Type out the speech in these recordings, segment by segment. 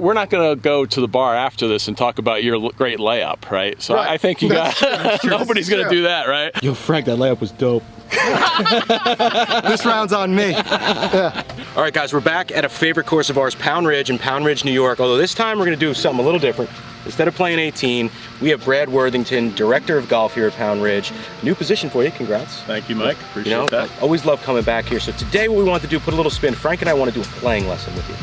we're not going to go to the bar after this and talk about your great layup, right? So I think you got nobody's going to do that, right? Yo, Frank, that layup was dope. This round's on me. Yeah. All right, guys, we're back at a favorite course of ours, Pound Ridge in Pound Ridge, New York. Although this time we're going to do something a little different. Instead of playing 18, we have Brad Worthington, Director of Golf here at Pound Ridge. New position for you, congrats. Thank you, Mike, appreciate that. I always love coming back here. So today what we want to do, put a little spin. Frank and I want to do a playing lesson with you.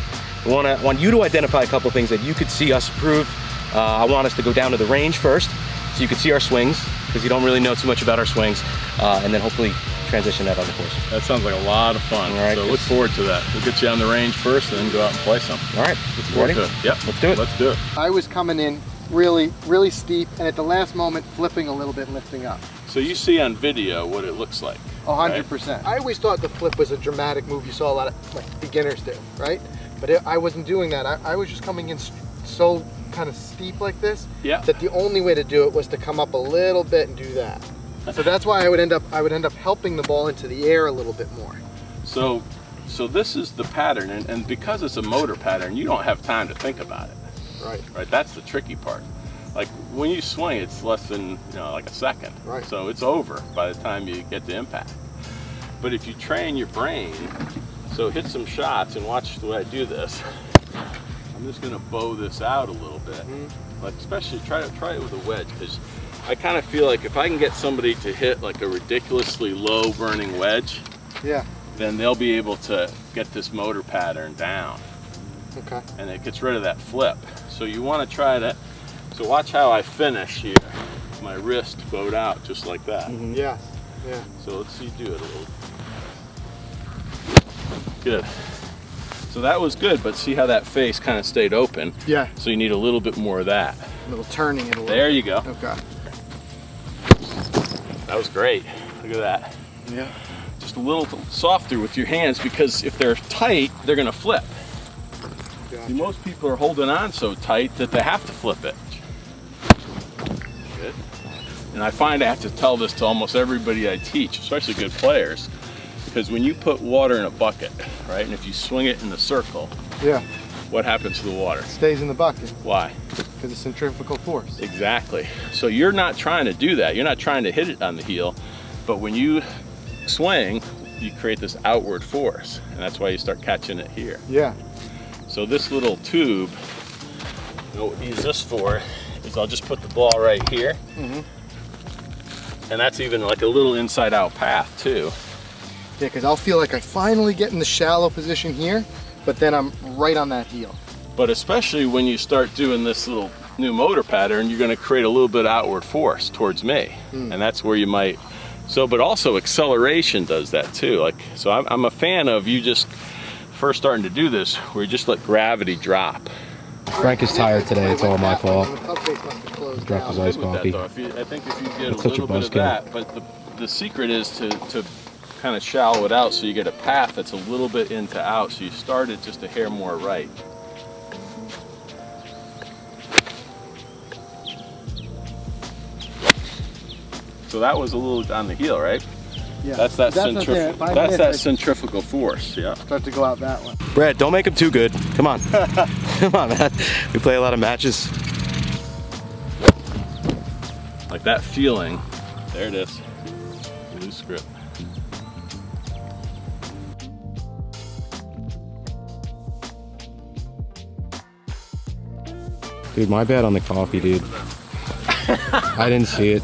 We want you to identify a couple things that you could see us improve. I want us to go down to the range first, so you can see our swings, because you don't really know too much about our swings, and then hopefully transition that on the course. That sounds like a lot of fun. All right, so look forward to that. We'll get you on the range first and then go out and play some. All right, ready? Yep, let's do it. Let's do it. I was coming in really steep, and at the last moment flipping a little bit and lifting up. So you see on video what it looks like. 100%. Right? I always thought the flip was a dramatic move you saw a lot of beginners do, right? But I wasn't doing that. I was just coming in so kind of steep like this, that the only way to do it was to come up a little bit and do that. So that's why I would end up helping the ball into the air a little bit more. So this is the pattern, and because it's a motor pattern, you don't have time to think about it. Right. That's the tricky part. Like when you swing, it's less than like a second. Right. So it's over by the time you get to impact. But if you train your brain, so hit some shots and watch the way I do this. I'm just gonna bow this out a little bit. Like especially try it with a wedge, because I kind of feel like if I can get somebody to hit like a ridiculously low burning wedge, then they'll be able to get this motor pattern down. Okay. And it gets rid of that flip. So you want to try that. So watch how I finish here. My wrist bowed out just like that. Yeah. So let's see you do it a little. Good. So that was good, but see how that face kind of stayed open? Yeah. So you need a little bit more of that. A little turning it a little. There you go. Okay. That was great. Look at that. Yeah. Just a little softer with your hands, because if they're tight, they're going to flip. Gotcha. See, most people are holding on so tight that they have to flip it. Good. And I find I have to tell this to almost everybody I teach, especially good players, because when you put water in a bucket, right, and if you swing it in a circle, what happens to the water? It stays in the bucket. Why? Because of centrifugal force. Exactly. So you're not trying to do that. You're not trying to hit it on the heel, but when you swing, you create this outward force, and that's why you start catching it here. Yeah. So this little tube, what we use this for is I'll just put the ball right here, and that's even like a little inside out path too. Yeah, because I'll feel like I finally get in the shallow position here, but then I'm right on that heel. But especially when you start doing this little new motor pattern, you're going to create a little bit of outward force towards me, and that's where you might. So, but also acceleration does that too. Like, so I'm a fan of you just first starting to do this, where you just let gravity drop. Frank is tired today. It's all my fault. Dropped his iced coffee. I think if you get a little bit of that, but the secret is to kind of shallow it out so you get a path that's a little bit into out, so you start it just a hair more right. So that was a little on the heel, right? Yeah. That's that centrifugal force. Yeah. Start to go out that one. Brad, don't make him too good. Come on. Come on, man. We play a lot of matches. Like that feeling. There it is. New script. Dude, my bad on the coffee, dude. I didn't see it.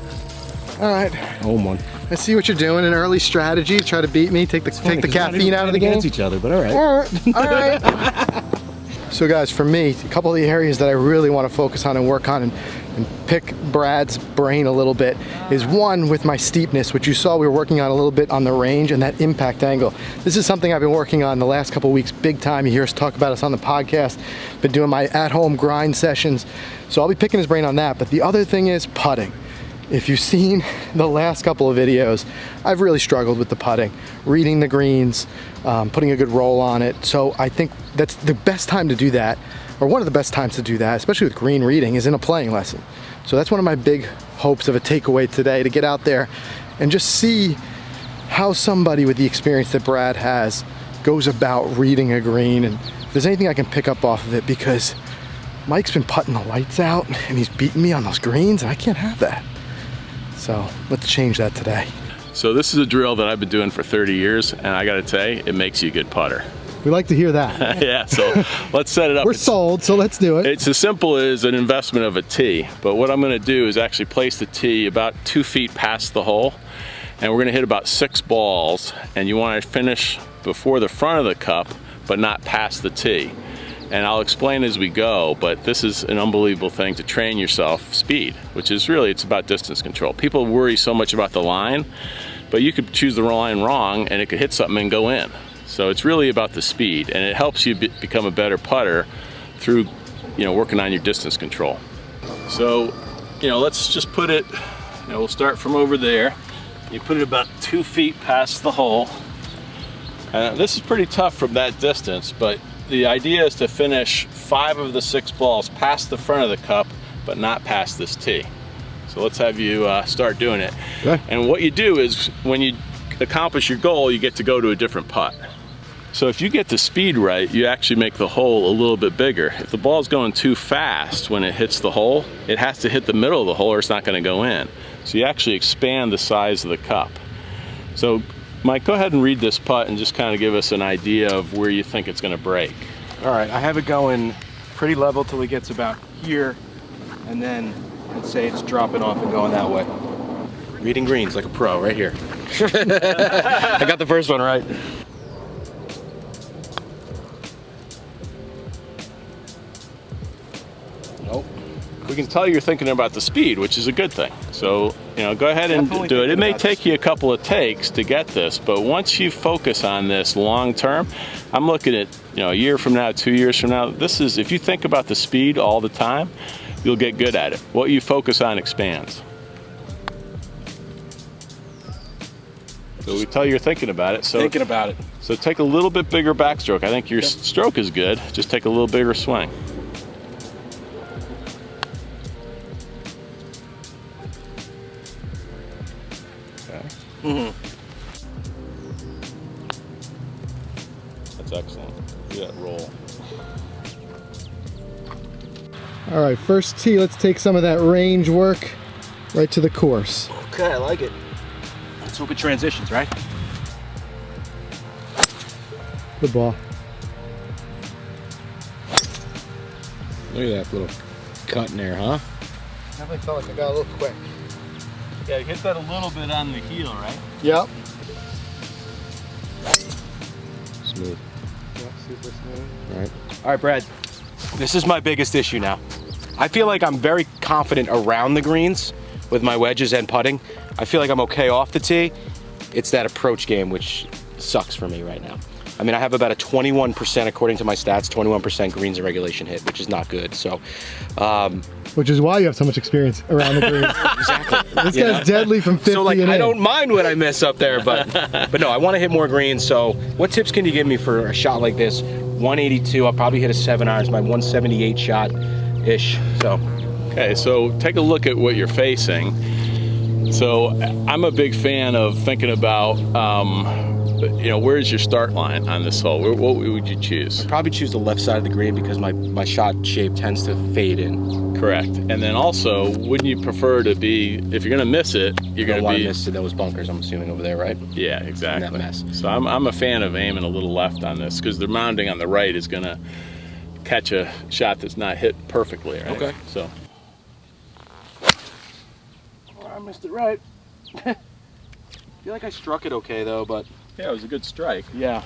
All right. Oh, man. I see what you're doing. An early strategy. Try to beat me. Take the caffeine out of the game. Against each other, but all right. All right. So guys, for me, a couple of the areas that I really want to focus on and work on and pick Brad's brain a little bit is one with my steepness, which you saw we were working on a little bit on the range, and that impact angle. This is something I've been working on the last couple of weeks big time. You hear us talk about us on the podcast. Been doing my at-home grind sessions. So I'll be picking his brain on that. But the other thing is putting. If you've seen the last couple of videos, I've really struggled with the putting, reading the greens, putting a good roll on it. So I think that's the best time to do that, or one of the best times to do that, especially with green reading, is in a playing lesson. So that's one of my big hopes of a takeaway today, to get out there and just see how somebody with the experience that Brad has goes about reading a green, and if there's anything I can pick up off of it, because Mike's been putting the lights out and he's beating me on those greens, and I can't have that. So let's change that today. So this is a drill that I've been doing for 30 years, and I gotta say, it makes you a good putter. We like to hear that. Yeah, so let's set it up. We're sold, so let's do it. It's as simple as an investment of a tee, but what I'm gonna do is actually place the tee about 2 feet past the hole, and we're gonna hit about 6 balls, and you wanna finish before the front of the cup, but not past the tee. And I'll explain as we go, but this is an unbelievable thing to train yourself speed, which is really, it's about distance control. People worry so much about the line, but you could choose the line wrong and it could hit something and go in. So it's really about the speed, and it helps you become a better putter through, working on your distance control. So, let's just put it, we'll start from over there. You put it about 2 feet past the hole. This is pretty tough from that distance, but the idea is to finish 5 of the 6 balls past the front of the cup, but not past this tee. So let's have you start doing it. Okay. And what you do is, when you accomplish your goal, you get to go to a different putt. So if you get the speed right, you actually make the hole a little bit bigger. If the ball's going too fast when it hits the hole, it has to hit the middle of the hole or it's not going to go in. So you actually expand the size of the cup. So Mike, go ahead and read this putt and just kind of give us an idea of where you think it's going to break. All right, I have it going pretty level till it gets about here, and then let's say it's dropping off and going that way. Reading greens like a pro right here. I got the first one right. Nope. We can tell you're thinking about the speed, which is a good thing. So, go ahead and do it. It may take you a couple of takes to get this, but once you focus on this long term, I'm looking at, a year from now, 2 years from now, if you think about the speed all the time, you'll get good at it. What you focus on expands. So we tell you're thinking about it. So Thinking about it. So take a little bit bigger backstroke. I think your stroke is good. Just take a little bigger swing. That's excellent. See that roll. All right, first tee, let's take some of that range work right to the course. Okay, I like it. Let's look at transitions, right? Good ball. Look at that little cut in there, huh? Definitely felt like I got a little quick. Yeah, hit that a little bit on the heel, right? Yep. Smooth. Yep, super smooth. All right. All right, Brad. This is my biggest issue now. I feel like I'm very confident around the greens with my wedges and putting. I feel like I'm okay off the tee. It's that approach game which sucks for me right now. I mean, I have about a 21%, according to my stats, 21% greens and regulation hit, which is not good. So, Which is why you have so much experience around the greens. exactly. This guy's deadly from 50 So like, and I in. don't mind when I miss up there, but no, I want to hit more greens. So what tips can you give me for a shot like this? 182, I'll probably hit a 7-iron, my 178 shot-ish, so. Okay, so take a look at what you're facing. So I'm a big fan of thinking about, where's your start line on this hole? What would you choose? Probably choose the left side of the green because my shot shape tends to fade in. Correct. And then also, wouldn't you prefer to be, if you're going to miss it, you're going to be... miss those bunkers, I'm assuming, over there, right? Yeah, exactly. In that mess. So I'm a fan of aiming a little left on this because the mounding on the right is going to catch a shot that's not hit perfectly, right? Okay. So. Oh, I missed it right. I feel like I struck it okay, though, but... Yeah, it was a good strike. Yeah.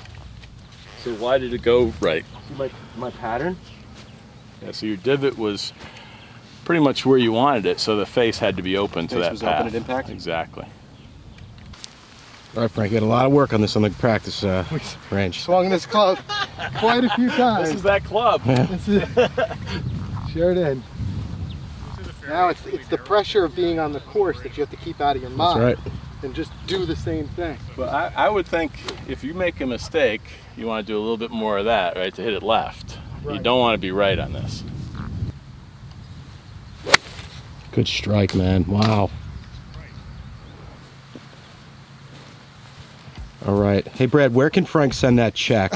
So why did it go right? See my pattern? Yeah, so your divot was pretty much where you wanted it, so the face had to be open to Face that was path. open at impact? Exactly. All right, Frank, you had a lot of work on this on the practice range. Swung this club quite a few times. This is that club. This is, sure did. Now it's the pressure of being on the course that you have to keep out of your mind. That's right. And just do the same thing. But I would think if you make a mistake, you want to do a little bit more of that, right, to hit it left. Right. You don't want to be right on this. Good strike, man. Wow. All right. Hey, Brad, where can Frank send that check?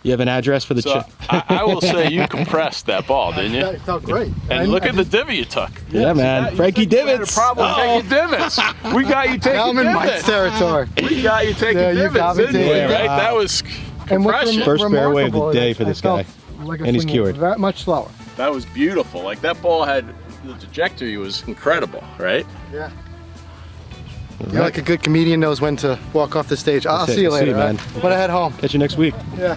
You have an address for the So check? I will say you compressed that ball, didn't you? It felt great. And look at the divot you took. Yeah, man. Frankie Divots. Problem taking divots. We got you taking Now I'm in Mike's divots. territory. We got you taking Yeah, you got divots, me didn't we? taking- Right? That was And what's compression. First fairway of the remarkable day is for I this felt guy. like a And he's swing cured. That much slower. That was beautiful. Like that ball had, the trajectory was incredible, right? Yeah. You're like a good comedian knows when to walk off the stage. I'll That's it. see you See later, you, man. man. When I head home. Catch you next week. Yeah.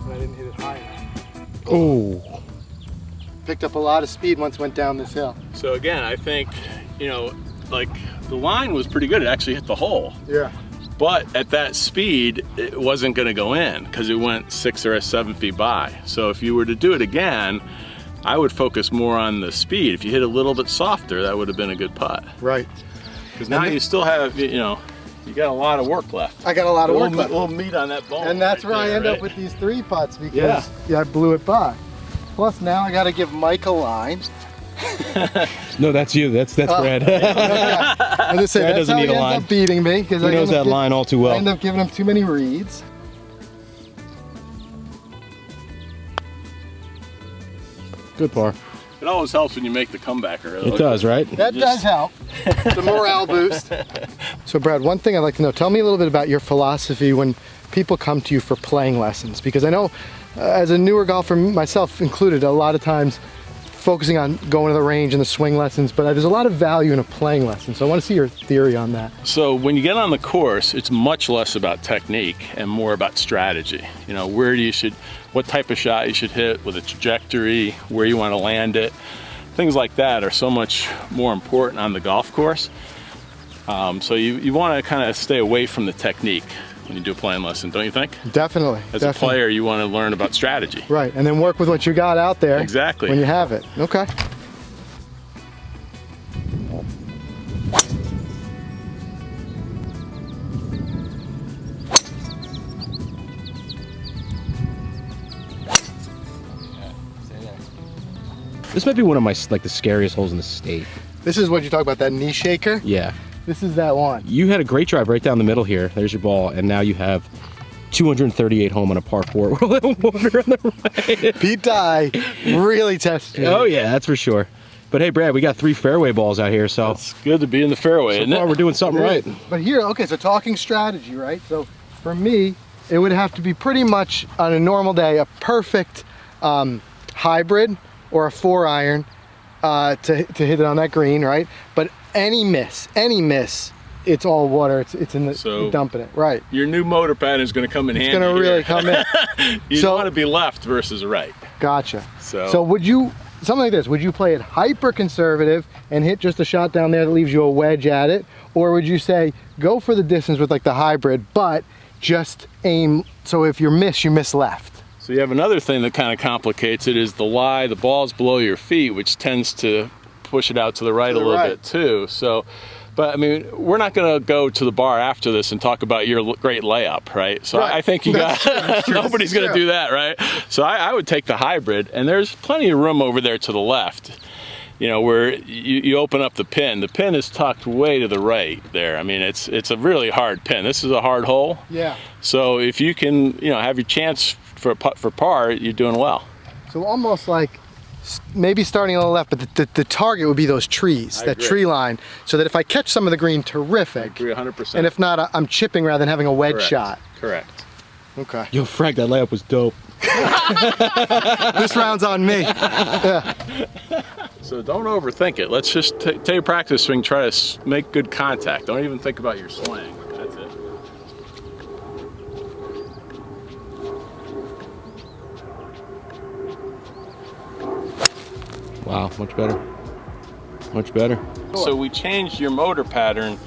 I didn't hit it high enough. Oh. Picked up a lot of speed once went down this hill. So again, I think, you know, like the line was pretty good. It actually hit the hole. Yeah. But at that speed, it wasn't going to go in because it went 6 or 7 feet by. So if you were to do it again, I would focus more on the speed. If you hit a little bit softer, that would have been a good putt. Right. Because now you still have, you know, you got a lot of work left. I got a lot of work left. A little meat on that ball. And that's right where I there, end right? up with these 3 putts because I blew it by. Plus now I got to give Mike a line. No, that's you. That's Brad. Okay. I was gonna say, Brad that's doesn't how need he a ends line. up beating me because He knows that line all too I well. end up giving him too many reads. Good par. It always helps when you make the comeback early. It does, right? That does help. The morale boost. So Brad, one thing I'd like to know, tell me a little bit about your philosophy when people come to you for playing lessons, because I know as a newer golfer, myself included, a lot of times focusing on going to the range and the swing lessons, but there's a lot of value in a playing lesson. So I want to see your theory on that. So when you get on the course, it's much less about technique and more about strategy. You know, what type of shot you should hit with a trajectory, where you want to land it. Things like that are so much more important on the golf course. So you want to kind of stay away from the technique when you do a playing lesson, don't you think? Definitely. As a player, you want to learn about strategy. Right, and then work with what you got out there. Exactly. When you have it. Okay. This might be one of my, like, the scariest holes in the state. This is what you talk about, that knee shaker? Yeah. This is that one. You had a great drive right down the middle here. There's your ball, and now you have 238 home on a par 4 with a little water on the right. Pete Dye really tested me. Oh yeah, that's for sure. But hey, Brad, we got 3 fairway balls out here, so It's good to be in the fairway, so isn't far it? we're doing something right. But here, okay, so talking strategy, right? So for me, it would have to be pretty much on a normal day, a perfect hybrid or a 4-iron to hit it on that green, right? But any miss, it's all water. It's in the So- dumping it, right? Your new motor pattern is going to come in handy. It's gonna really come in. You So- want to be left versus right. Gotcha. So would you, something like this, would you play it hyper conservative and hit just a shot down there that leaves you a wedge at it? Or would you say, go for the distance with like the hybrid, but just aim, so if you miss left? So you have another thing that kind of complicates it is the lie, the ball's below your feet, which tends to push it out to the right a little bit too. So, but I mean, we're not going to go to the bar after this and talk about your great layup, right? So Right. I think you got, nobody's going to do that, right? So I would take the hybrid, and there's plenty of room over there to the left. You know, where you open up the pin. The pin is tucked way to the right there. I mean, it's a really hard pin. This is a hard hole. Yeah. So if you can, you know, have your chance for a putt for par, you're doing well. So almost like maybe starting on the left, but the target would be those trees, that agree. tree line, so that if I catch some of the green, terrific. Agree 100%. And if not, I'm chipping rather than having a wedge Correct. shot. Correct. Okay. Yo, Frank, that layup was dope. This round's on me. So don't overthink it. Let's just take a practice swing, try to make good contact. Don't even think about your swing. That's it. Wow, much better. Much better. So we changed your motor pattern,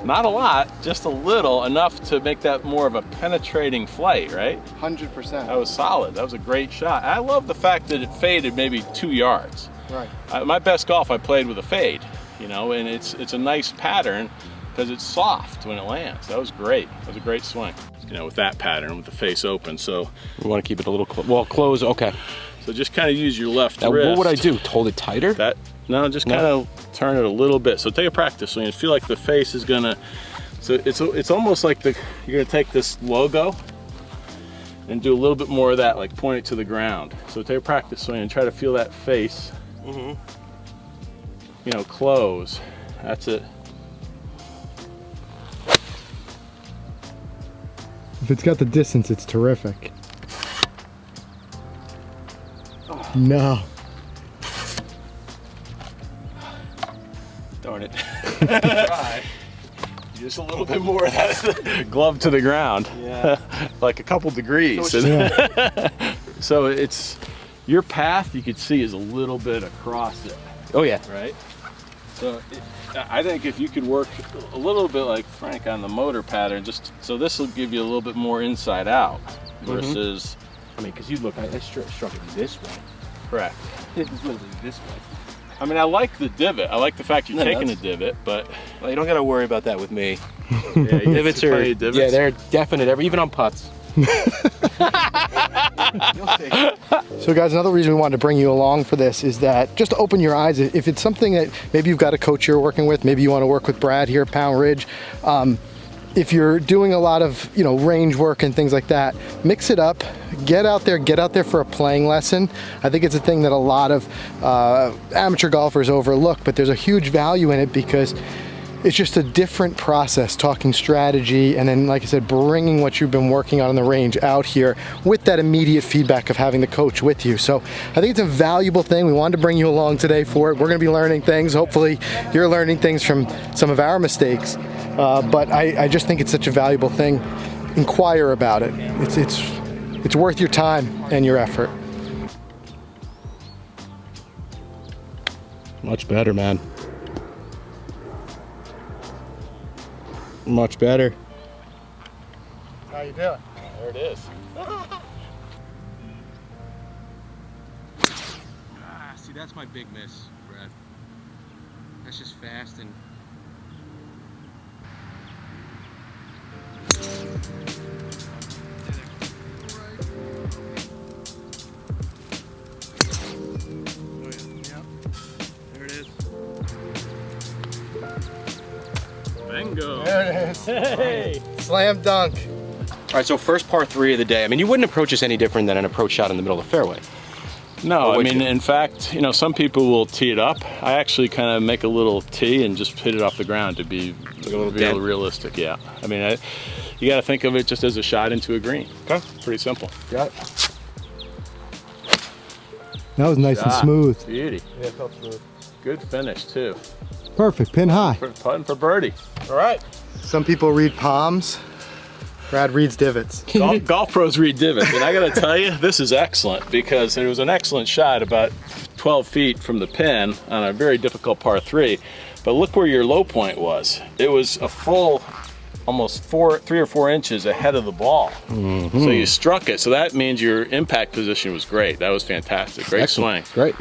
not a lot, just a little, enough to make that more of a penetrating flight, right? 100%. That was solid. That was a great shot. I love the fact that it faded maybe 2 yards. Right. My best golf I played with a fade, you know, and it's a nice pattern because it's soft when it lands. That was great. That was a great swing. You know, with that pattern, with the face open. So We want to keep it a little close. Okay. So just kind of use your left Now, wrist. what would I do? Hold it tighter? No, just kind of turn it a little bit. So take a practice swing and feel like the face is gonna, so it's almost like you're gonna take this logo and do a little bit more of that, like point it to the ground. So take a practice swing and try to feel that face, you know, close. That's it. If it's got the distance, it's terrific. No. Darn it. Try. Just a little bit more of that glove to the ground. Yeah. Like a couple degrees. So it's, your path you could see is a little bit across it. Oh yeah. Right? So I think if you could work a little bit like Frank on the motor pattern, just so this will give you a little bit more inside out versus. I mean, because you look, I struck it this way. Correct. It was literally this way. I mean, I like the divot. I like the fact you're taking a divot, but well, you don't got to worry about that with me. Yeah, Divots are, yeah, they're definite. Even on putts. So guys, another reason we wanted to bring you along for this is that just to open your eyes, if it's something that maybe you've got a coach you're working with, maybe you want to work with Brad here at Pound Ridge, if you're doing a lot of, you know, range work and things like that, mix it up, get out there for a playing lesson. I think it's a thing that a lot of amateur golfers overlook, but there's a huge value in it because it's just a different process, talking strategy, and then, like I said, bringing what you've been working on in the range out here with that immediate feedback of having the coach with you. So I think it's a valuable thing. We wanted to bring you along today for it. We're gonna be learning things. Hopefully you're learning things from some of our mistakes. But I just think it's such a valuable thing. Inquire about it. It's worth your time and your effort. Much better, man. Much better. How you doing? there it is. See, that's my big miss, Brad. That's just fast and. There it is. Bingo. There it is. Hey. Slam dunk. All right, so first par 3 of the day. I mean, you wouldn't approach this any different than an approach shot in the middle of the fairway. No, Or I would mean, you? in fact, you know, some people will tee it up. I actually kind of make a little tee and just hit it off the ground to be realistic. Yeah, I mean, you got to think of it just as a shot into a green. Okay. Pretty simple. Got it. That was nice and Shot. smooth. Beauty. Yeah, it felt smooth. Good finish too. Perfect, pin high. Putting for birdie. All right. Some people read palms. Brad reads divots. Golf pros read divots, and I got to tell you, this is excellent because it was an excellent shot about 12 feet from the pin on a very difficult par 3. But look where your low point was. It was a full, almost 3 or 4 inches ahead of the ball. Mm-hmm. So you struck it. So that means your impact position was great. That was fantastic. Great Excellent. swing. Great.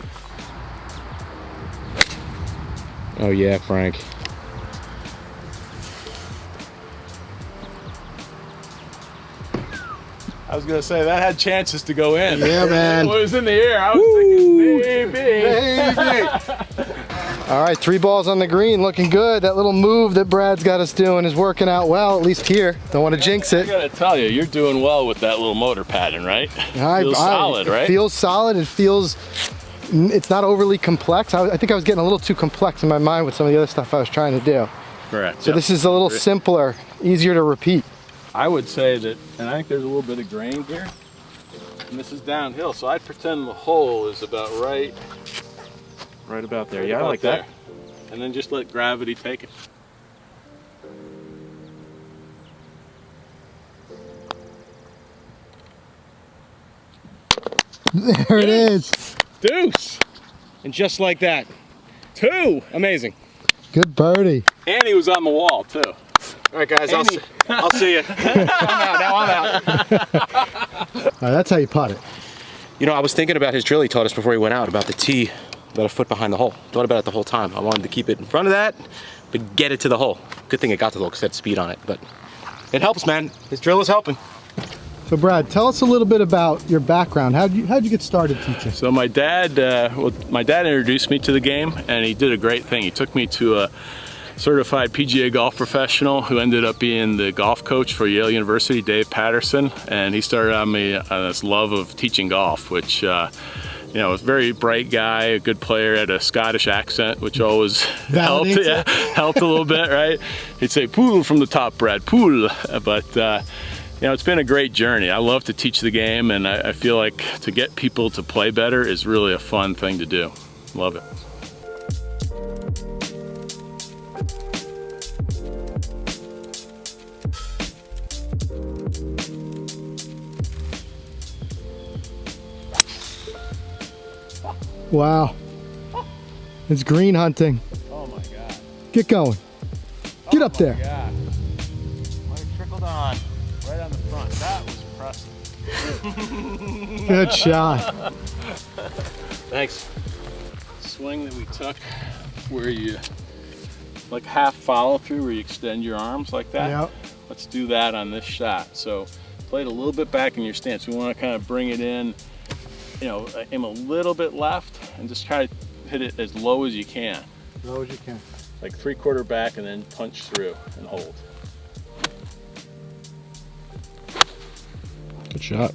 Oh yeah, Frank. I was gonna say that had chances to go in. Yeah, man. It was in the air. I was thinking, maybe. All right, 3 balls on the green, looking good. That little move that Brad's got us doing is working out well, at least here. Don't want to jinx I it. gotta tell you, you're doing well with that little motor pattern, right? Feels solid, right? It feels solid. It feels, it's not overly complex. I think I was getting a little too complex in my mind with some of the other stuff I was trying to do. Correct. So this is a little simpler, easier to repeat. I would say that, and I think there's a little bit of grain here, and this is downhill, so I'd pretend the hole is about right Right about there. Yeah, I about like there. that. And then just let gravity take it. There it is. Deuce! And just like that. 2! Amazing. Good birdie. And he was on the wall, too. All right, guys, I'll see you. I'm out. Now I'm out. All right, that's how you putt it. You know, I was thinking about his drill he taught us before he went out about the tee about a foot behind the hole. Thought about it the whole time. I wanted to keep it in front of that, but get it to the hole. Good thing it got to the hole because it had speed on it, but it helps, man. His drill is helping. So So Brad, tell us a little bit about your background. How'd you get started teaching? So my dad introduced me to the game, and he did a great thing. He took me to a certified PGA golf professional who ended up being the golf coach for Yale University, Dave Patterson, and he started on me on this love of teaching golf, which you know, was a very bright guy, a good player, had a Scottish accent, which always helped a little bit, right? He'd say, "Pool from the top, Brad, pool." But you know, it's been a great journey. I love to teach the game, and I feel like to get people to play better is really a fun thing to do. Love it. Wow. It's green hunting. Oh my God. Get going. Get up there. Yeah. Let it trickled on right on the front. That was impressive. Good shot. Thanks. Swing that we took where you, like half follow through where you extend your arms like that. Yep. Let's do that on this shot. So play it a little bit back in your stance. We want to kind of bring it in, you know, aim a little bit left and just try to hit it as low as you can. Low as you can. Like 3/4 back and then punch through and hold. Good shot.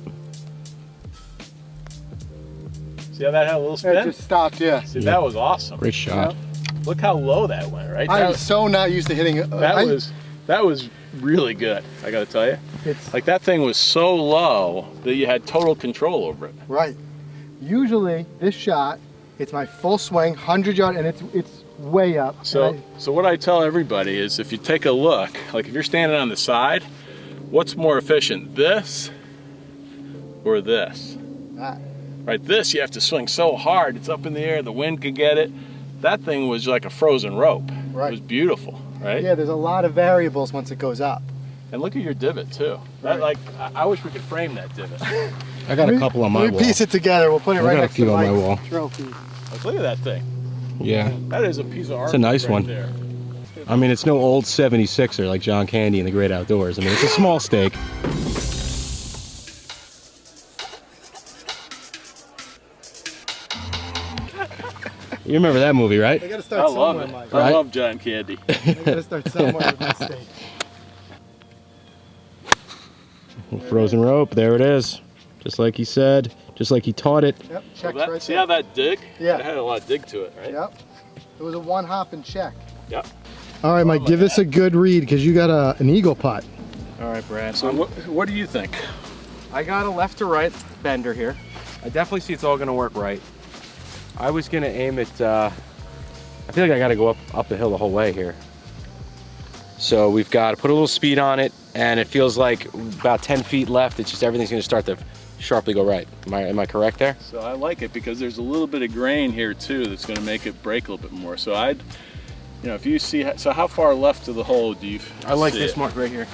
See how that had a little spin? It just stopped, yeah. See, that was awesome. Great shot. Look how low that went, right? I'm so not used to hitting it. That was really good, I gotta tell you. It's Like that thing was so low that you had total control over it. right. Usually this shot, it's my full swing, 100-yard, and it's way up. So what I tell everybody is if you take a look, like if you're standing on the side, what's more efficient, this or this? That. Right, this you have to swing so hard, it's up in the air, the wind could get it. That thing was like a frozen rope. Right. It was beautiful, right? Yeah, there's a lot of variables once it goes up. And look at your divot too. That, Right. like, I wish we could frame that divot. I got a couple on my Let wall. me piece it together. We'll put it I right got a next to few on my Mike's wall. trophy. Like, look at that thing. Yeah. That is a piece of art. It's a nice right one. there. I mean, it's no old 76er like John Candy in the Great Outdoors. I mean, it's a small stake. You remember that movie, right? I gotta I start love somewhere, it. Mike. I Right? love John Candy. I gotta start somewhere with this thing. Frozen rope, there it is. Just like he said, just like he taught it. Yep, check's That- right see there. how that dig? Yeah. It had a lot of dig to it, right? Yep. It was a one hop and check. Yep. All right, Mike, give us a good read because you got an eagle putt. All right, Brad. So what do you think? I got a left to right bender here. I definitely see it's all gonna work right. I was gonna aim it, I feel like I gotta go up the hill the whole way here. So we've got to put a little speed on it, and it feels like about 10 feet left. It's just everything's gonna start to sharply go right. Am I correct there? So I like it because there's a little bit of grain here too that's going to make it break a little bit more. So I'd, you know, if you see, so how far left to the hole do you I like see this it? mark right here.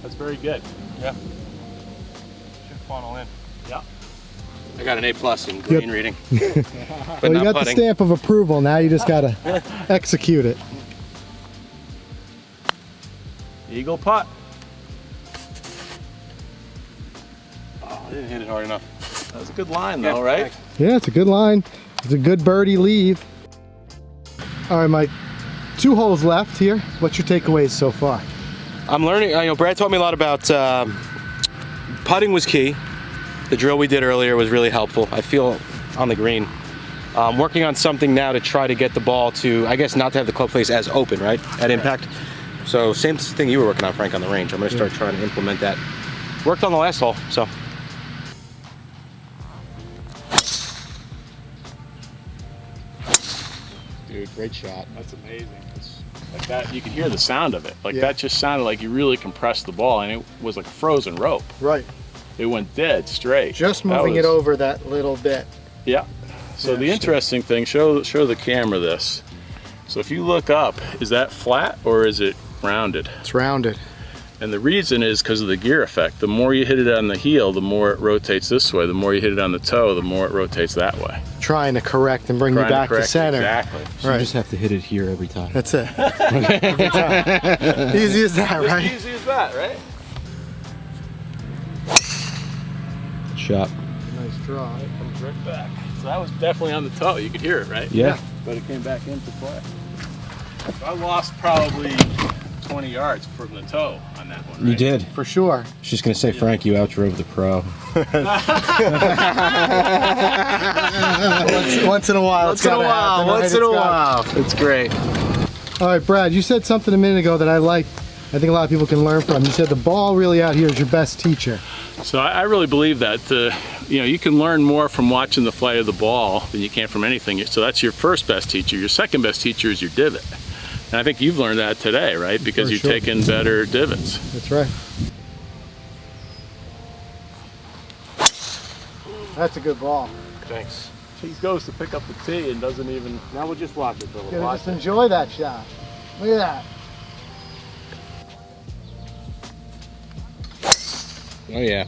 That's very good. Yeah. Should funnel in. Yeah. I got an A+ in green reading. But Well, you not got putting. the stamp of approval. Now you just gotta execute it. Eagle putt. Oh, I didn't hit it hard enough. That was a good line though, right? Yeah, it's a good line. It's a good birdie leave. All right, Mike. 2 holes left here. What's your takeaways so far? I'm learning, you know, Brad taught me a lot about putting was key. The drill we did earlier was really helpful. I feel on the green. Working on something now to try to get the ball to, I guess, not to have the club face as open, right, at impact. So same thing you were working on, Frank, on the range. I'm gonna start trying to implement that. Worked on the last hole, so. Dude, great shot. That's amazing. It's like that, you can hear the sound of it. Like Yeah. that just sounded like you really compressed the ball, and it was like a frozen rope. Right. It went dead straight. Just That moving was- it over that little bit. Yeah. So the interesting thing, show the camera this. So if you look up, is that flat or is it rounded? It's rounded. And the reason is because of the gear effect. The more you hit it on the heel, the more it rotates this way. The more you hit it on the toe, the more it rotates that way. Trying to correct and bring you Trying back to correct- center. Exactly. So you just have to hit it here every time. That's it. Every time. Easy as that, right? Easy as that, right? shot. Nice draw. It comes right back. So that was definitely on the toe. You could hear it, right? Yeah. But it came back into play. So I lost probably 20 yards from the toe on that one, right? You did. For sure. I was just gonna say, Frank, you outdrove the pro. Once in a while. Once in a while. It's great. All right, Brad, you said something a minute ago that I like. I think a lot of people can learn from. You said the ball really out here is your best teacher. So I really believe that you can learn more from watching the flight of the ball than you can from anything. So that's your first best teacher. Your second best teacher is your divot. And I think you've learned that today, right? Because you've taken better divots. That's right. That's a good ball. Thanks. He goes to pick up the tee and doesn't even. Now we'll just watch it, Bill. Just enjoy that shot. Look at that. Oh yeah.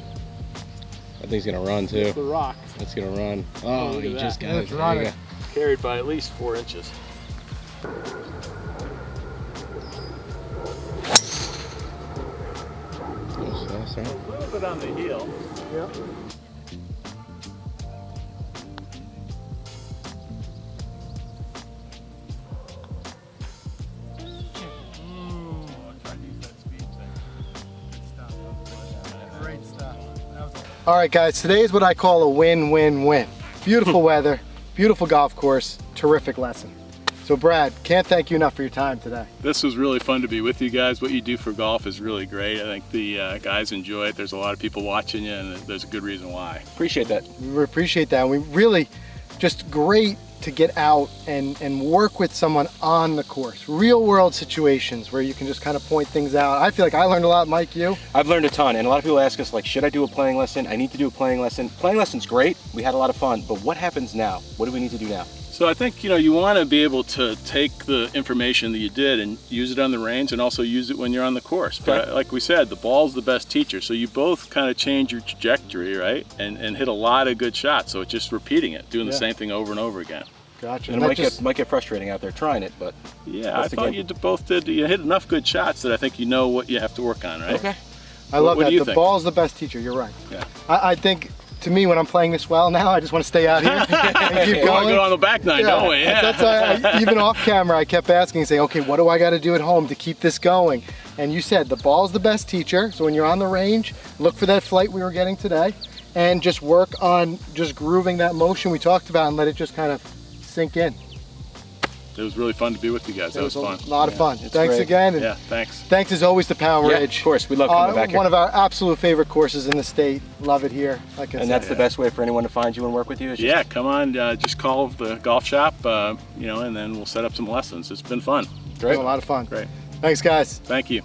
That thing's gonna run too. The rock. That's gonna run. Oh, look he at just that. got it. It's running. Carried by at least 4 inches. That's right. A little bit on the heel. Yep. Great stuff. All right, guys, today is what I call a win-win-win. Beautiful weather, beautiful golf course, terrific lesson. So Brad, can't thank you enough for your time today. This was really fun to be with you guys. What you do for golf is really great. I think the guys enjoy it. There's a lot of people watching you, and there's a good reason why. Appreciate that. We appreciate that. And we really, just great to get out and work with someone on the course. Real world situations where you can just kind of point things out. I feel like I learned a lot, Mike, you? I've learned a ton, and a lot of people ask us, like, should I do a playing lesson? I need to do a playing lesson. Playing lesson's great. We had a lot of fun, but what happens now? What do we need to do now? So I think, you want to be able to take the information that you did and use it on the range and also use it when you're on the course. But like we said, the ball's the best teacher. So you both kind of change your trajectory, right? And hit a lot of good shots. So it's just repeating it, doing the same thing over and over again. Gotcha. And it might get frustrating out there trying it, but yeah, I thought you both did. You hit enough good shots that I think you know what you have to work on, right? okay. I love what that. do you The think? ball's the best teacher. You're right. Yeah. I think, to me, when I'm playing this well now, I just want to stay out here and keep We want to going. go on the back nine, don't we? Yeah. That's why even off camera, I kept asking, saying, okay, what do I got to do at home to keep this going? And you said the ball's the best teacher. So when you're on the range, look for that flight we were getting today and just work on just grooving that motion we talked about and let it just kind of sink in. It was really fun to be with you guys. That was fun. A lot of fun. it's Thanks great. again. And Yeah, thanks. thanks as always to Power Yeah, Ridge. of course. We love coming back here. One of our absolute favorite courses in the state. Love it here. Like I said. And that's the best way for anyone to find you and work with you? Is just Yeah, come on, just call the golf shop, and then we'll set up some lessons. It's been fun. Great. A lot of fun. Great. Thanks, guys. Thank you.